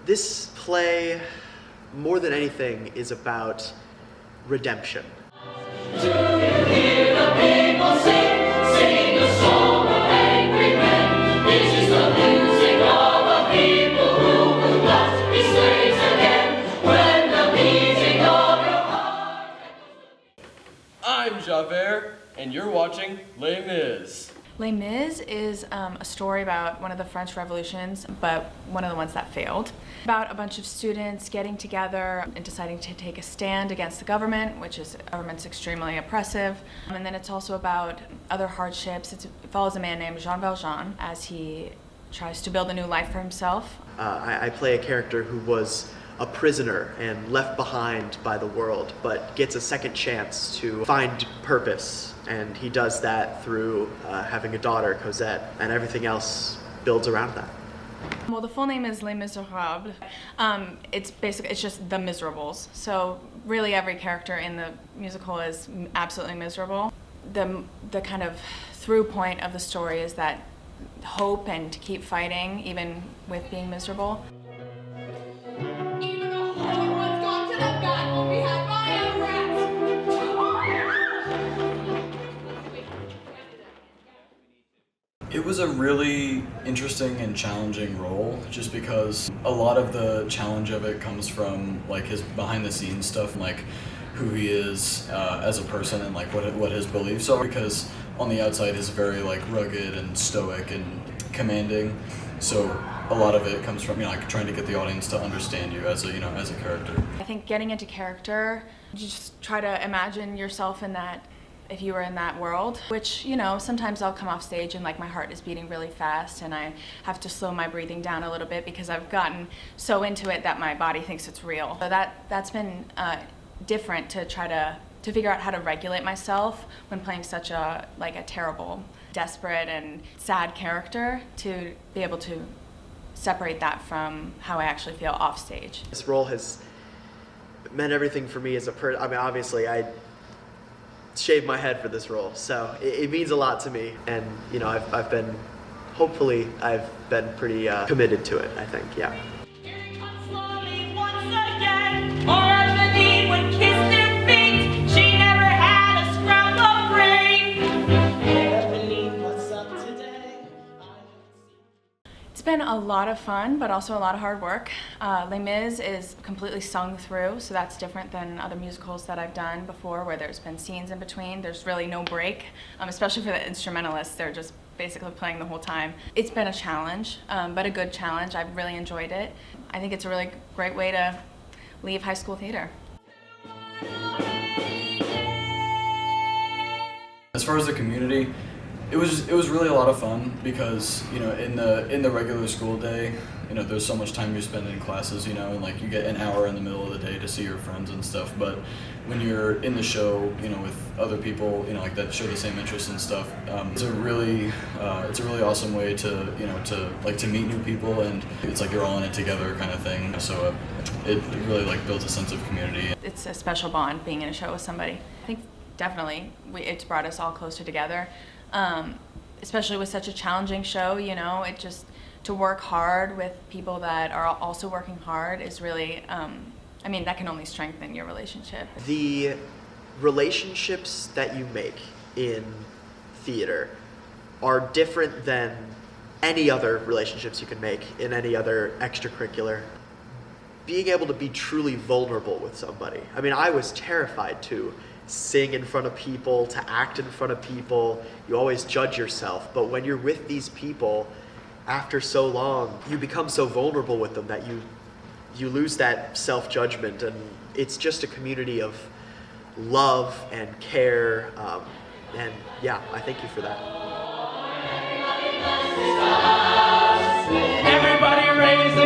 This play, more than anything, is about redemption. Do you hear the people sing, sing the song of angry men? This is the music of a people who will not be slaves again. When the beating of your heart echoes. I'm Javert, and you're watching Les Mis. Les Mis is a story about one of the French revolutions, but one of the ones that failed. About a bunch of students getting together and deciding to take a stand against the government, which is government's extremely oppressive. And then it's also about other hardships. It follows a man named Jean Valjean as he tries to build a new life for himself. I play a character who was a prisoner and left behind by the world, but gets a second chance to find purpose. And he does that through having a daughter, Cosette, and everything else builds around that. Well, the full name is Les Miserables. It's just The Miserables. So really every character in the musical is absolutely miserable. The kind of through point of the story is that hope and to keep fighting even with being miserable. Even the Hollywood's gone to the back when we had riot rats. It was a really interesting and challenging role, just because a lot of the challenge of it comes from like his behind the scenes stuff, like who he is as a person and like what his beliefs are, because on the outside he's very like rugged and stoic and commanding. So a lot of it comes from like trying to get the audience to understand you as a as a character. I think getting into character, you just try to imagine yourself in that, if you were in that world, which, sometimes I'll come off stage and like my heart is beating really fast and I have to slow my breathing down a little bit because I've gotten so into it that my body thinks it's real. So that's been different to try to figure out how to regulate myself when playing such a terrible, desperate and sad character, to be able to separate that from how I actually feel off stage. This role has meant everything for me as a person. I mean, obviously, I shaved my head for this role, so it means a lot to me. And I've been pretty committed to it, I think. Yeah. Here it comes slowly once again. Or as the dean would kiss their feet, she never had a scrap of brain. Can't believe what's up today. It's been a lot of fun, but also a lot of hard work. Les Mis is completely sung through, so that's different than other musicals that I've done before where there's been scenes in between. There's really no break, especially for the instrumentalists. They're just basically playing the whole time. It's been a challenge, but a good challenge. I've really enjoyed it. I think it's a really great way to leave high school theater. As far as the community, it was really a lot of fun because in the regular school day, there's so much time you spend in classes, and like you get an hour in the middle of the day to see your friends and stuff. But when you're in the show, with other people, like that share the same interests and stuff, it's a really awesome way to meet new people, and it's like you're all in it together kind of thing. So it really like builds a sense of community. It's a special bond being in a show with somebody. I think definitely it's brought us all closer together. Especially with such a challenging show, it just, to work hard with people that are also working hard is really, that can only strengthen your relationship. The relationships that you make in theater are different than any other relationships you can make in any other extracurricular. Being able to be truly vulnerable with somebody. I mean, I was terrified to sing in front of people, to act in front of people. You always judge yourself, but when you're with these people, after so long, you become so vulnerable with them that you lose that self-judgment, and it's just a community of love and care, and yeah, I thank you for that. Everybody raise